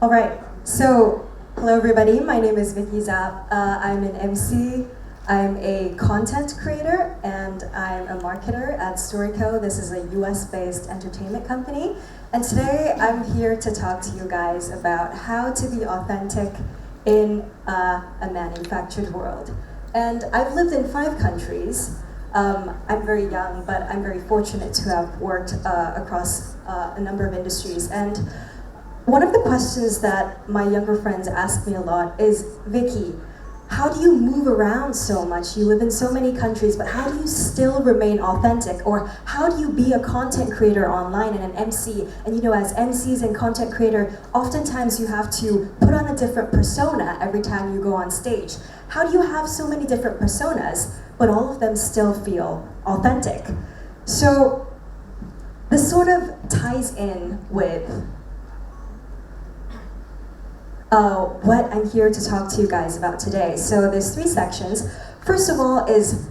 All right, so hello everybody, my name is Vicky Giap. I'm an MC, I'm a content creator, and I'm a marketer at Storyco. This is a US-based entertainment company. And today I'm here to talk to you guys about how to be authentic in a manufactured world. And I've lived in 5 countries. I'm very young, but I'm very fortunate to have worked across a number of industries. And one of the questions that my younger friends ask me a lot is, Vicky, how do you move around so much? You live in so many countries, but how do you still remain authentic? Or how do you be a content creator online and an MC? And you know, as MCs and content creator, oftentimes you have to put on a different persona every time you go on stage. How do you have so many different personas, but all of them still feel authentic? So this sort of ties in with what I'm here to talk to you guys about today. So there's 3 sections. First of all is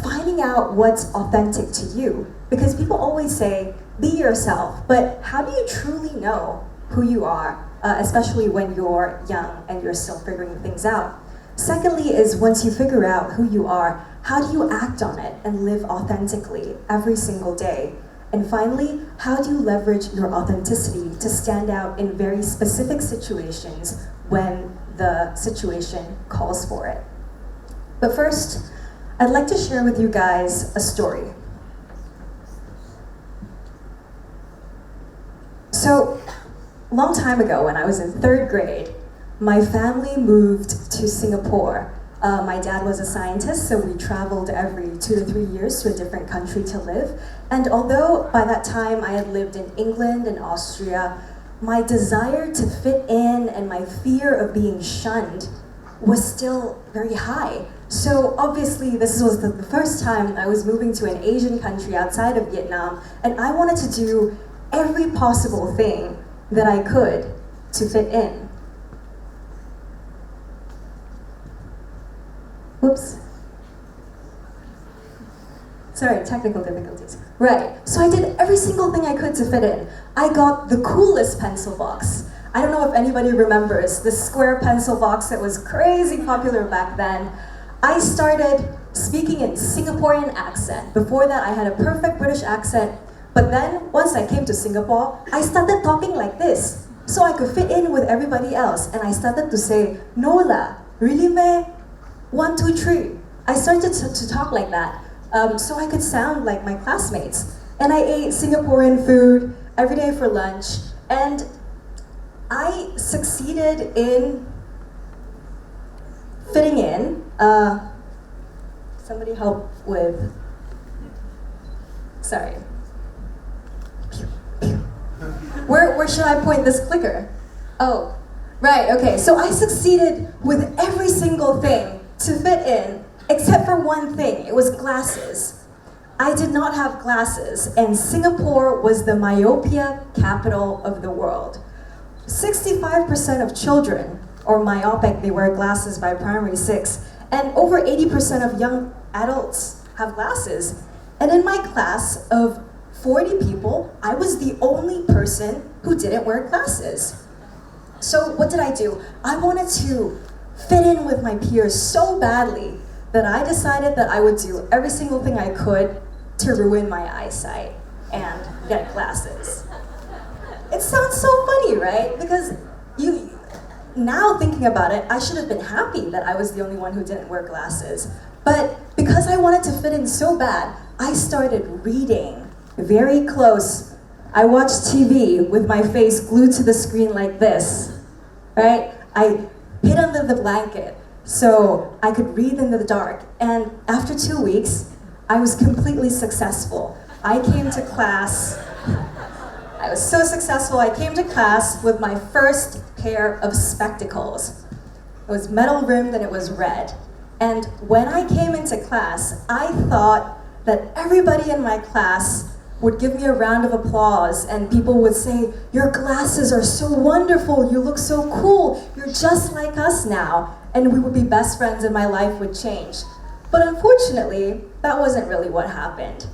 finding out what's authentic to you. Because people always say, be yourself, but how do you truly know who you are, especially when you're young and you're still figuring things out? Secondly is once you figure out who you are, how do you act on it and live authentically every single day? And finally, how do you leverage your authenticity to stand out in very specific situations when the situation calls for it? But first, I'd like to share with you guys a story. So, a long time ago when I was in 3rd grade, my family moved to Singapore. My dad was a scientist, so we traveled every 2 to 3 years to a different country to live. And although by that time I had lived in England and Austria, my desire to fit in and my fear of being shunned was still very high. So obviously this was the first time I was moving to an Asian country outside of Vietnam, and I wanted to do every possible thing that I could to fit in. Whoops. Sorry, technical difficulties. Right, so I did every single thing I could to fit in. I got the coolest pencil box. I don't know if anybody remembers the square pencil box that was crazy popular back then. I started speaking in Singaporean accent. Before that, I had a perfect British accent. But then, once I came to Singapore, I started talking like this, so I could fit in with everybody else. And I started to say, no lah, really meh? 1, 2, 3. I started to talk like that, so I could sound like my classmates. And I ate Singaporean food every day for lunch, and I succeeded in fitting in. Somebody help with, sorry. Where should I point this clicker? Oh, right, okay, so I succeeded with every single thing to fit in, except for one thing. It was glasses. I did not have glasses, and Singapore was the myopia capital of the world. 65% of children are myopic. They wear glasses by primary 6, and over 80% of young adults have glasses. And in my class of 40 people, I was the only person who didn't wear glasses. So what did I do? I wanted to fit in with my peers so badly that I decided that I would do every single thing I could to ruin my eyesight and get glasses. It sounds so funny, right? Because now thinking about it, I should have been happy that I was the only one who didn't wear glasses. But because I wanted to fit in so bad, I started reading very close. I watched TV with my face glued to the screen like this, right? I hid under the blanket so I could read in the dark. And after 2 weeks, I was completely successful. I came to class, I was so successful, I came to class with my first pair of spectacles. It was metal rimmed and it was red. And when I came into class, I thought that everybody in my class would give me a round of applause, and people would say, your glasses are so wonderful, you look so cool, you're just like us now, and we would be best friends and my life would change. But unfortunately, that wasn't really what happened.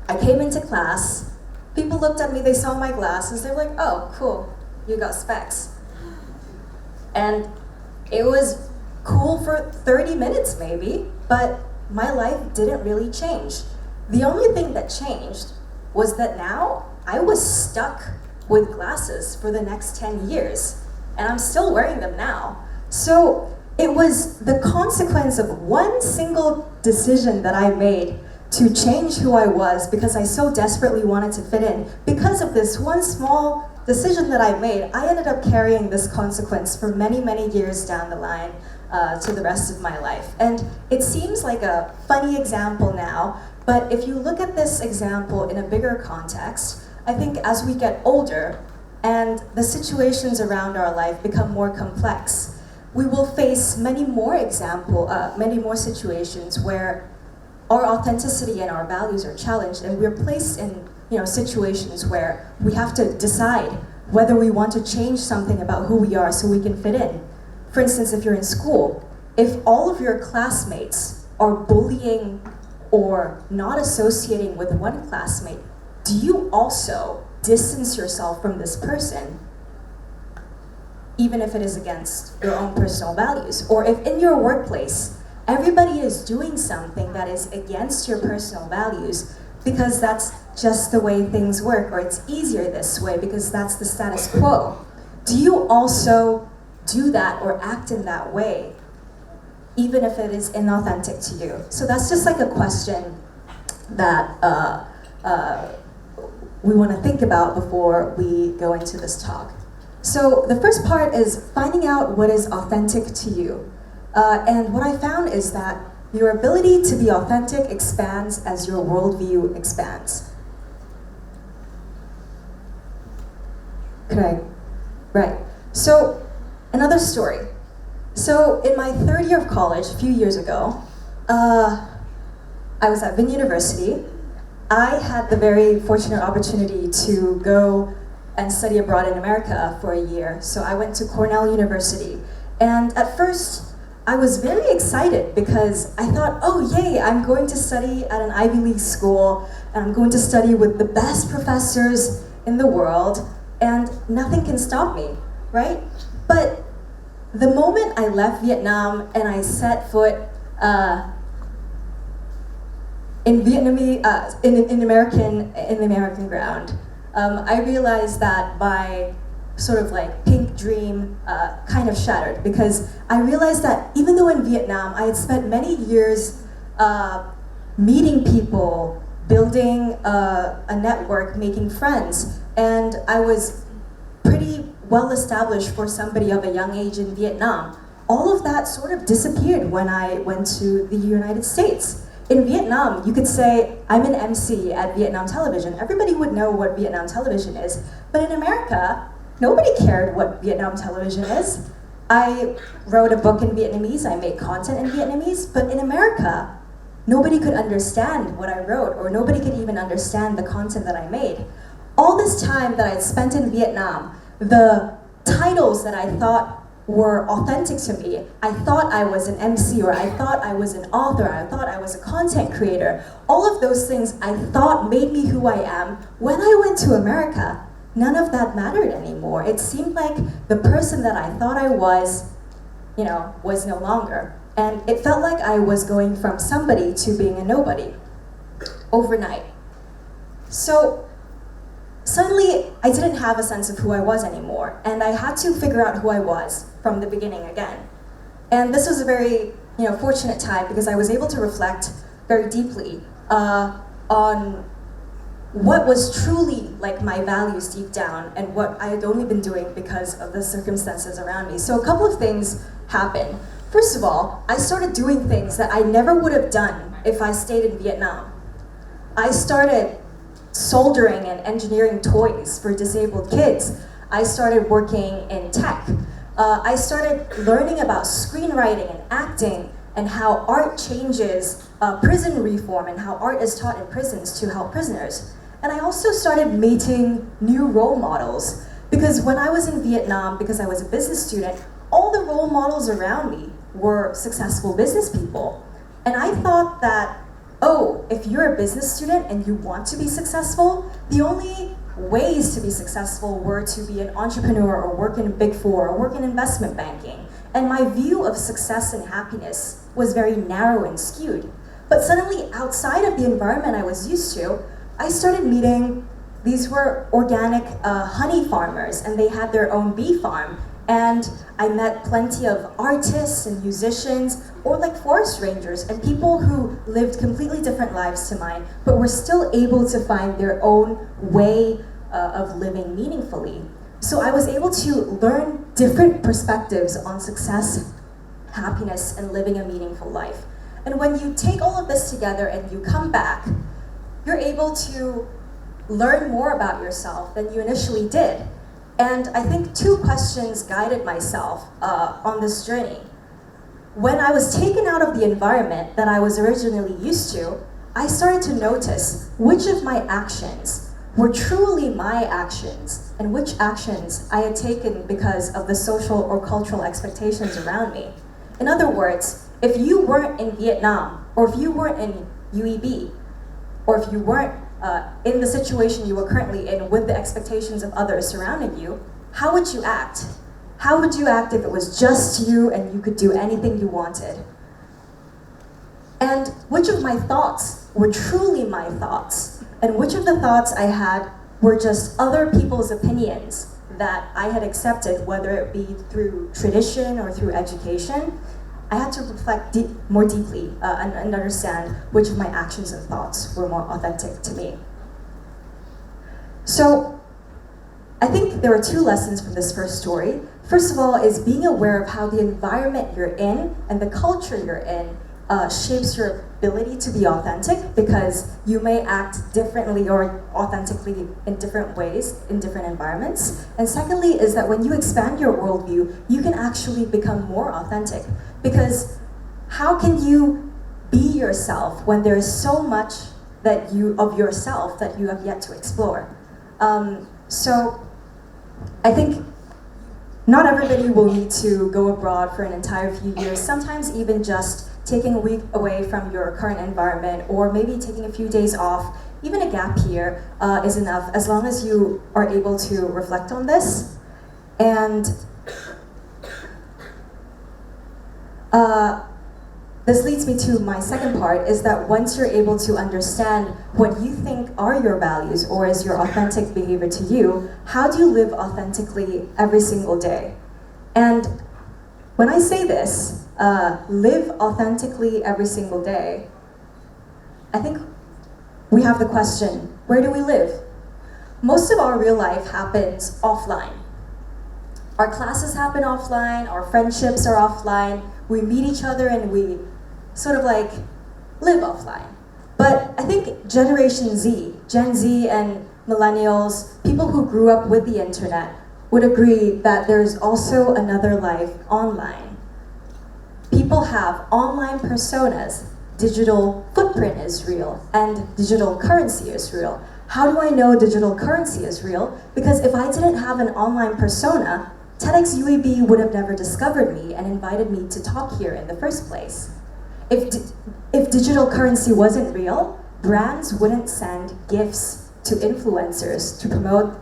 I came into class, people looked at me, they saw my glasses, they're like, oh, cool, you got specs. And it was cool for 30 minutes maybe, but my life didn't really change. The only thing that changed was that now I was stuck with glasses for the next 10 years, and I'm still wearing them now. So it was the consequence of one single decision that I made to change who I was because I so desperately wanted to fit in. Because of this one small decision that I made, I ended up carrying this consequence for many, many years down the line to the rest of my life. And it seems like a funny example now, but if you look at this example in a bigger context, I think as we get older and the situations around our life become more complex, we will face many more situations where our authenticity and our values are challenged, and we're placed in situations where we have to decide whether we want to change something about who we are so we can fit in. For instance, if you're in school, if all of your classmates are bullying or not associating with one classmate, do you also distance yourself from this person, even if it is against your own personal values? Or if in your workplace, everybody is doing something that is against your personal values because that's just the way things work, or it's easier this way because that's the status quo, do you also do that or act in that way, even if it is inauthentic to you? So that's just like a question that we want to think about before we go into this talk. So the first part is finding out what is authentic to you. And what I found is that your ability to be authentic expands as your worldview expands. Right. So, another story. So, in my third year of college, a few years ago, I was at Vinh University. I had the very fortunate opportunity to go and study abroad in America for a year. So I went to Cornell University. And at first, I was very excited because I thought, oh yay, I'm going to study at an Ivy League school, and I'm going to study with the best professors in the world, and nothing can stop me, right? But the moment I left Vietnam and I set foot in the American ground, I realized that my sort of like pink dream kind of shattered, because I realized that even though in Vietnam I had spent many years meeting people, building a network, making friends, and I was pretty well established for somebody of a young age in Vietnam, all of that sort of disappeared when I went to the United States. In Vietnam, you could say, I'm an MC at Vietnam Television. Everybody would know what Vietnam Television is. But in America, nobody cared what Vietnam Television is. I wrote a book in Vietnamese, I made content in Vietnamese, but in America, nobody could understand what I wrote, or nobody could even understand the content that I made. All this time that I'd spent in Vietnam, the titles that I thought were authentic to me, I thought I was an MC, or I thought I was an author, I thought I was a content creator, all of those things I thought made me who I am. When I went to America, none of that mattered anymore. It seemed like the person that I thought I was no longer. And it felt like I was going from somebody to being a nobody overnight. So suddenly, I didn't have a sense of who I was anymore, and I had to figure out who I was from the beginning again. And this was a very, fortunate time, because I was able to reflect very deeply on what was truly like my values deep down, and what I had only been doing because of the circumstances around me. So a couple of things happened. First of all, I started doing things that I never would have done if I stayed in Vietnam. I started soldering and engineering toys for disabled kids. I started working in tech. I started learning about screenwriting and acting, and how art changes prison reform, and how art is taught in prisons to help prisoners. And I also started meeting new role models, because when I was in Vietnam, because I was a business student, all the role models around me were successful business people. And I thought that, oh, if you're a business student and you want to be successful, the only ways to be successful were to be an entrepreneur or work in Big Four or work in investment banking. And my view of success and happiness was very narrow and skewed. But suddenly, outside of the environment I was used to, I started meeting, these were organic honey farmers, and they had their own bee farm. And I met plenty of artists and musicians, or like forest rangers, and people who lived completely different lives to mine, but were still able to find their own way of living meaningfully. So I was able to learn different perspectives on success, happiness, and living a meaningful life. And when you take all of this together and you come back, you're able to learn more about yourself than you initially did. And I think two questions guided myself on this journey. When I was taken out of the environment that I was originally used to, I started to notice which of my actions were truly my actions and which actions I had taken because of the social or cultural expectations around me. In other words, if you weren't in Vietnam, or if you weren't in UEB, or if you weren't in the situation you were currently in with the expectations of others surrounding you, how would you act? How would you act if it was just you and you could do anything you wanted? And which of my thoughts were truly my thoughts? And which of the thoughts I had were just other people's opinions that I had accepted, whether it be through tradition or through education? I had to reflect more deeply and understand which of my actions and thoughts were more authentic to me. So I think there are two lessons from this first story. First of all is being aware of how the environment you're in and the culture you're in shapes your ability to be authentic, because you may act differently or authentically in different ways in different environments. And secondly is that when you expand your worldview, you can actually become more authentic. Because how can you be yourself when there is so much of yourself that you have yet to explore? So I think not everybody will need to go abroad for an entire few years, sometimes even just taking a week away from your current environment, or maybe taking a few days off. Even a gap year is enough, as long as you are able to reflect on this. And this leads me to my second part, is that once you're able to understand what you think are your values or is your authentic behavior to you, how do you live authentically every single day? And when I say this, live authentically every single day, I think we have the question, where do we live? Most of our real life happens offline. Our classes happen offline, our friendships are offline, we meet each other and we sort of like live offline. But I think Generation Z, Gen Z and millennials, people who grew up with the internet, would agree that there's also another life online. People have online personas, digital footprint is real, and digital currency is real. How do I know digital currency is real? Because if I didn't have an online persona, TEDxUEB would have never discovered me and invited me to talk here in the first place. If digital currency wasn't real, brands wouldn't send gifts to influencers to promote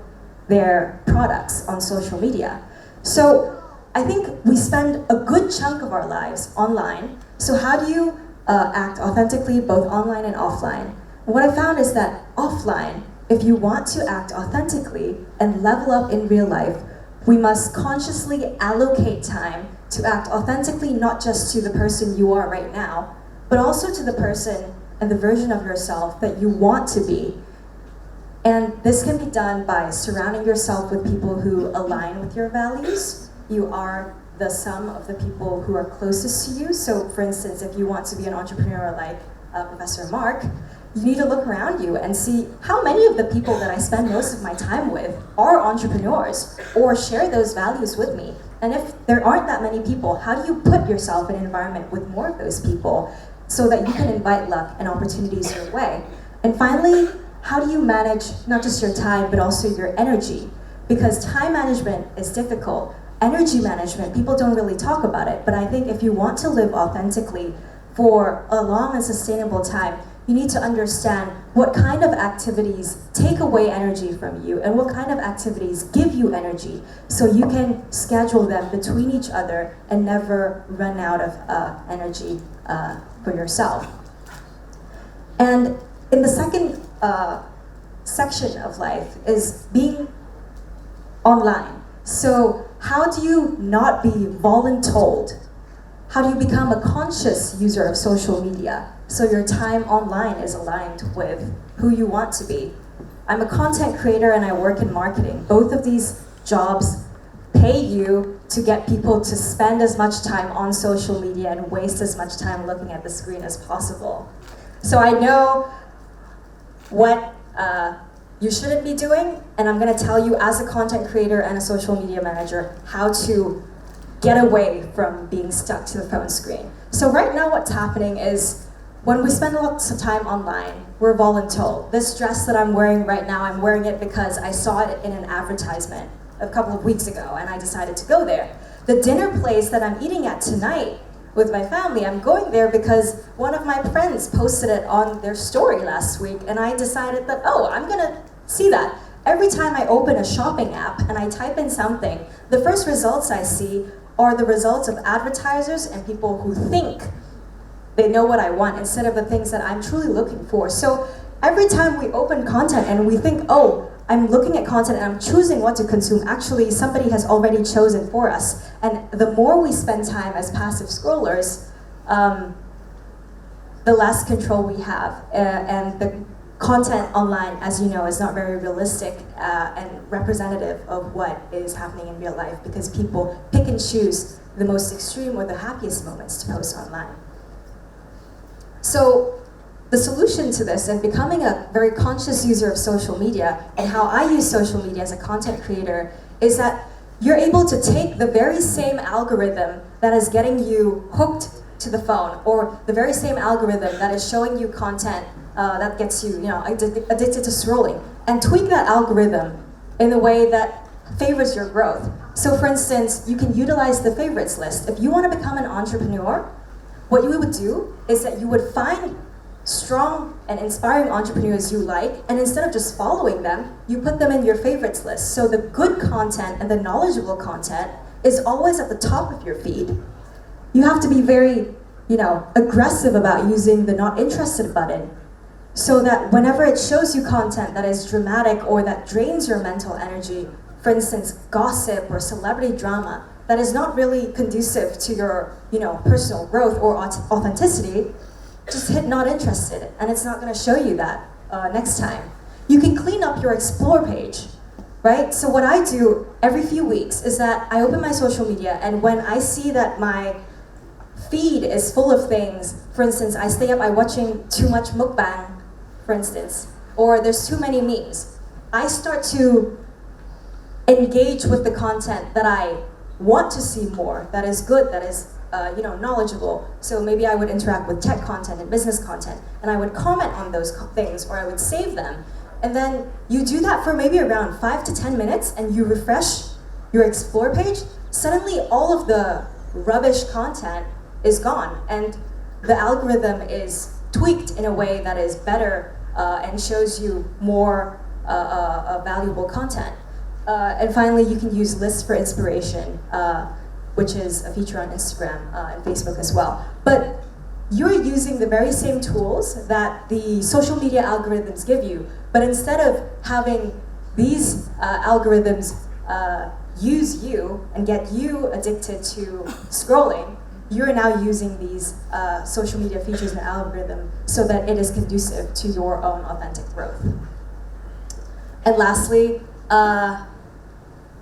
their products on social media. So I think we spend a good chunk of our lives online. So how do you act authentically both online and offline? And what I found is that offline, if you want to act authentically and level up in real life, we must consciously allocate time to act authentically, not just to the person you are right now, but also to the person and the version of yourself that you want to be. And this can be done by surrounding yourself with people who align with your values. You are the sum of the people who are closest to you. So for instance, if you want to be an entrepreneur like Professor Mark, you need to look around you and see how many of the people that I spend most of my time with are entrepreneurs or share those values with me. And if there aren't that many people, how do you put yourself in an environment with more of those people so that you can invite luck and opportunities your way? And finally, how do you manage not just your time, but also your energy? Because time management is difficult. Energy management, people don't really talk about it, but I think if you want to live authentically for a long and sustainable time, you need to understand what kind of activities take away energy from you and what kind of activities give you energy, so you can schedule them between each other and never run out of energy for yourself. And in the second section of life is being online. So how do you not be voluntold? How do you become a conscious user of social media so your time online is aligned with who you want to be? I'm a content creator and I work in marketing. Both of these jobs pay you to get people to spend as much time on social media and waste as much time looking at the screen as possible. So I know what you shouldn't be doing, and I'm going to tell you as a content creator and a social media manager how to get away from being stuck to the phone screen. So right now what's happening is when we spend lots of time online, we're voluntold. This dress that I'm wearing right now, I'm wearing it because I saw it in an advertisement a couple of weeks ago and I decided to go there. The dinner place that I'm eating at tonight with my family, I'm going there because one of my friends posted it on their story last week and I decided that, oh, I'm gonna see that. Every time I open a shopping app and I type in something, the first results I see are the results of advertisers and people who think they know what I want instead of the things that I'm truly looking for. So every time we open content and we think, oh, I'm looking at content and I'm choosing what to consume, actually somebody has already chosen for us. And the more we spend time as passive scrollers, the less control we have. And the content online, as you know, is not very realistic and representative of what is happening in real life because people pick and choose the most extreme or the happiest moments to post online. So the solution to this and becoming a very conscious user of social media and how I use social media as a content creator is that you're able to take the very same algorithm that is getting you hooked to the phone or the very same algorithm that is showing you content that gets you, addicted to scrolling and tweak that algorithm in a way that favors your growth. So for instance, you can utilize the favorites list. If you want to become an entrepreneur, what you would do is that you would find strong and inspiring entrepreneurs you like, and instead of just following them, you put them in your favorites list. So the good content and the knowledgeable content is always at the top of your feed. You have to be very, aggressive about using the not interested button so that whenever it shows you content that is dramatic or that drains your mental energy, for instance, gossip or celebrity drama, that is not really conducive to your, personal growth or authenticity, just hit not interested, and it's not going to show you that next time. You can clean up your explore page, right? So what I do every few weeks is that I open my social media, and when I see that my feed is full of things, for instance, I stay up by watching too much mukbang, for instance, or there's too many memes, I start to engage with the content that I want to see more, that is good, that is knowledgeable. So maybe I would interact with tech content and business content, and I would comment on those things, or I would save them. And then you do that for maybe around 5 to 10 minutes, and you refresh your explore page. Suddenly, all of the rubbish content is gone, and the algorithm is tweaked in a way that is better and shows you more valuable content. And finally, you can use lists for inspiration, which is a feature on Instagram and Facebook as well. But you're using the very same tools that the social media algorithms give you, but instead of having these algorithms use you and get you addicted to scrolling, you're now using these social media features and algorithm so that it is conducive to your own authentic growth. And lastly,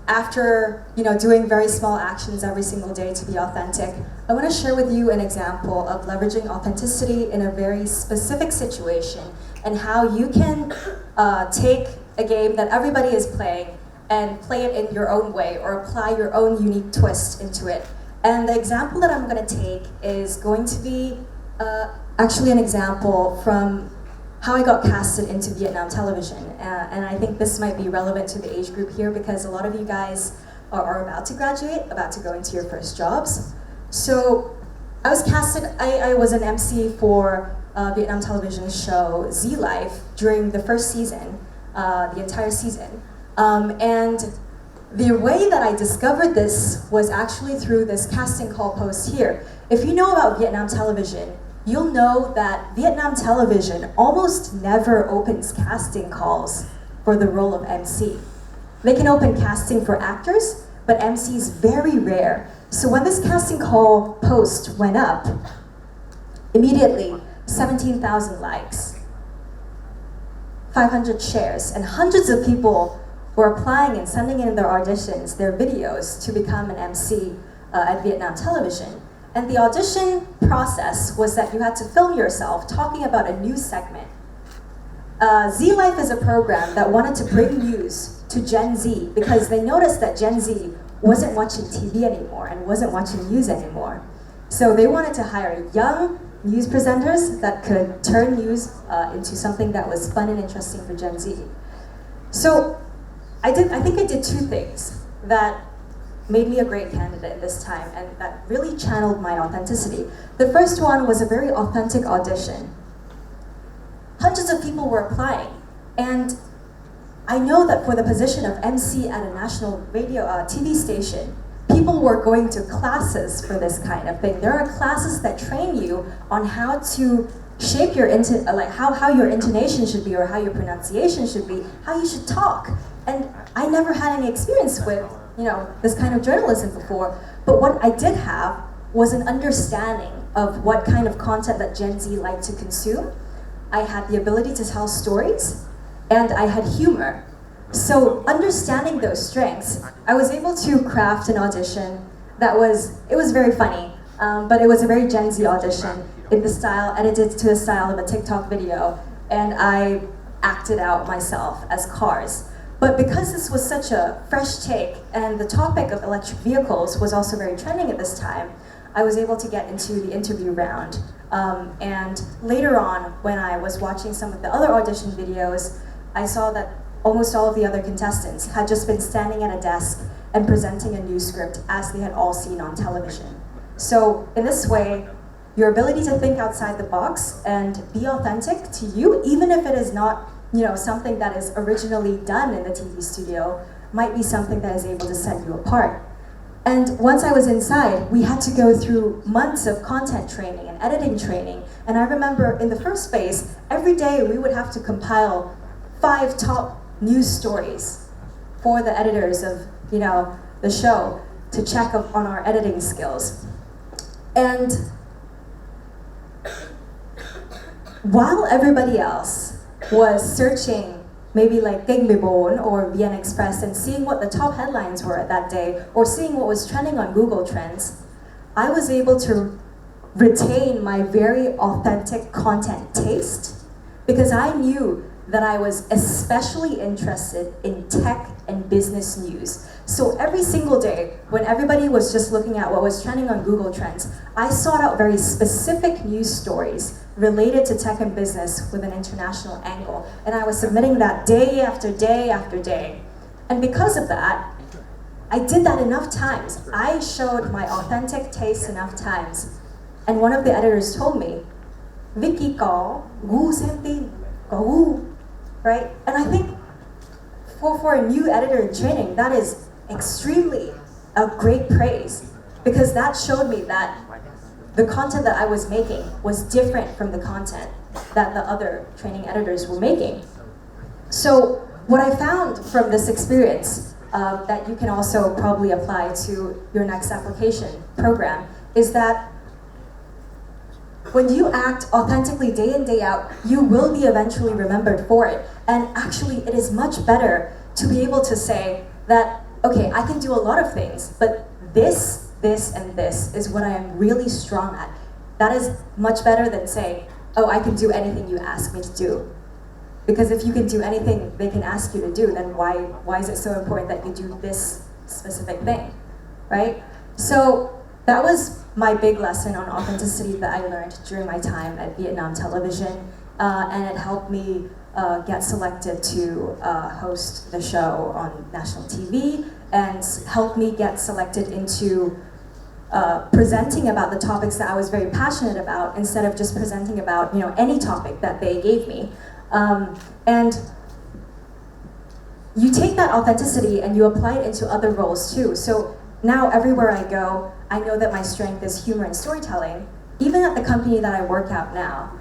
after doing very small actions every single day to be authentic, I want to share with you an example of leveraging authenticity in a very specific situation and how you can take a game that everybody is playing and play it in your own way or apply your own unique twist into it. And the example that I'm going to take is going to be actually an example from how I got casted into Vietnam television. And I think this might be relevant to the age group here because a lot of you guys are about to graduate, about to go into your first jobs. So I was casted, I was an MC for Vietnam television show Zlife during the first season, the entire season. And the way that I discovered this was actually through this casting call post here. If you know about Vietnam television, you'll know that Vietnam television almost never opens casting calls for the role of MC. They can open casting for actors, but MC is very rare. So when this casting call post went up, immediately 17,000 likes, 500 shares, and hundreds of people were applying and sending in their auditions, their videos, to become an MC at Vietnam television. And the audition process was that you had to film yourself talking about a news segment. Zlife is a program that wanted to bring news to Gen Z because they noticed that Gen Z wasn't watching TV anymore and wasn't watching news anymore. So they wanted to hire young news presenters that could turn news into something that was fun and interesting for Gen Z. So I think I did two things that made me a great candidate this time and that really channeled my authenticity. The first one was a very authentic audition. Hundreds of people were applying, and I know that for the position of MC at a national radio TV station, people were going to classes for this kind of thing. There are classes that train you on how to shape your how your intonation should be, or how your pronunciation should be, how you should talk. And I never had any experience with this kind of journalism before, but what I did have was an understanding of what kind of content that Gen Z liked to consume. I had the ability to tell stories, and I had humor. So understanding those strengths, I was able to craft an audition that was very funny, but it was a very Gen Z audition in the style, edited to the style of a TikTok video, and I acted out myself as cars. But because this was such a fresh take, and the topic of electric vehicles was also very trending at this time, I was able to get into the interview round. And later on, when I was watching some of the other audition videos, I saw that almost all of the other contestants had just been standing at a desk and presenting a news script as they had all seen on television. So in this way, your ability to think outside the box and be authentic to you, even if it is not something that is originally done in the TV studio, might be something that is able to set you apart. And once I was inside, we had to go through months of content training and editing training. And I remember in the first phase, every day we would have to compile 5 top news stories for the editors of the show to check up on our editing skills. And while everybody else was searching maybe like Kênh 14 or VN Express and seeing what the top headlines were that day, or seeing what was trending on Google Trends, I was able to retain my very authentic content taste because I knew that I was especially interested in tech and business news. So every single day, when everybody was just looking at what was trending on Google Trends, I sought out very specific news stories related to tech and business with an international angle. And I was submitting that day after day after day. And because of that, I did that enough times. I showed my authentic taste enough times. And one of the editors told me, Vicky có gu xem tin, có gu, right? And I think for a new editor in training, that is extremely a great praise, because that showed me that the content that I was making was different from the content that the other training editors were making. So what I found from this experience that you can also probably apply to your next application program is that when you act authentically day in, day out, you will be eventually remembered for it. And actually, it is much better to be able to say that, okay, I can do a lot of things, but this, and this is what I am really strong at. That is much better than saying, oh, I can do anything you ask me to do. Because if you can do anything they can ask you to do, then why is it so important that you do this specific thing, right? So that was my big lesson on authenticity that I learned during my time at Vietnam television, and it helped me get selected to host the show on national TV, and helped me get selected into presenting about the topics that I was very passionate about instead of just presenting about any topic that they gave me. And you take that authenticity and you apply it into other roles too. So now everywhere I go, I know that my strength is humor and storytelling. Even at the company that I work at now,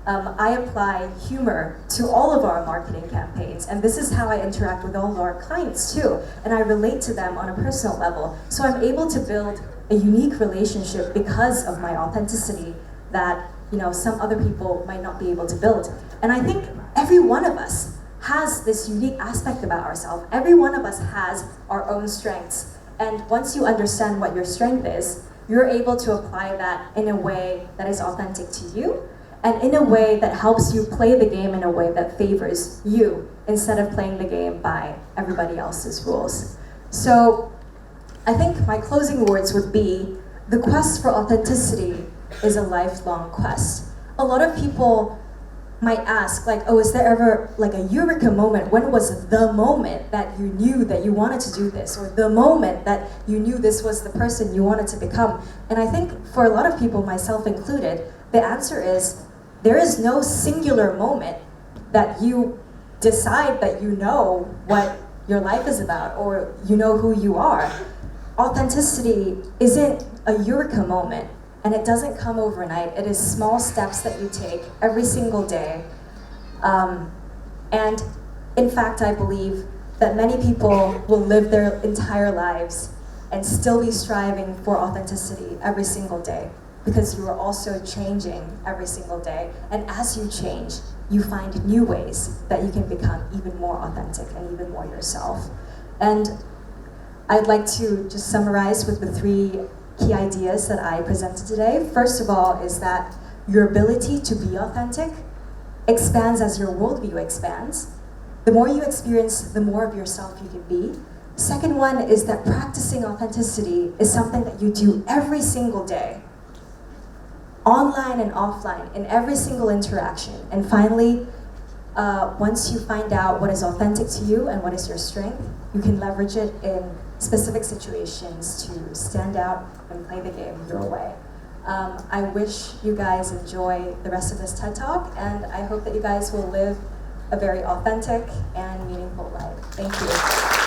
I apply humor to all of our marketing campaigns, and this is how I interact with all of our clients too, and I relate to them on a personal level. So I'm able to build a unique relationship because of my authenticity that some other people might not be able to build. And I think every one of us has this unique aspect about ourselves. Every one of us has our own strengths, and once you understand what your strength is, you're able to apply that in a way that is authentic to you, and in a way that helps you play the game in a way that favors you, instead of playing the game by everybody else's rules. So I think my closing words would be, the quest for authenticity is a lifelong quest. A lot of people might ask, is there ever a eureka moment? When was the moment that you knew that you wanted to do this? Or the moment that you knew this was the person you wanted to become? And I think for a lot of people, myself included, the answer is, there is no singular moment that you decide that you know what your life is about, or you know who you are. Authenticity isn't a eureka moment, and it doesn't come overnight. It is small steps that you take every single day. And in fact, I believe that many people will live their entire lives and still be striving for authenticity every single day, because you are also changing every single day. And as you change, you find new ways that you can become even more authentic and even more yourself. And I'd like to just summarize with the 3 key ideas that I presented today. First of all is that your ability to be authentic expands as your worldview expands. The more you experience, the more of yourself you can be. Second one is that practicing authenticity is something that you do every single day, online and offline, in every single interaction. And finally, once you find out what is authentic to you and what is your strength, you can leverage it in specific situations to stand out and play the game your way. I wish you guys enjoy the rest of this TED Talk, and I hope that you guys will live a very authentic and meaningful life. Thank you.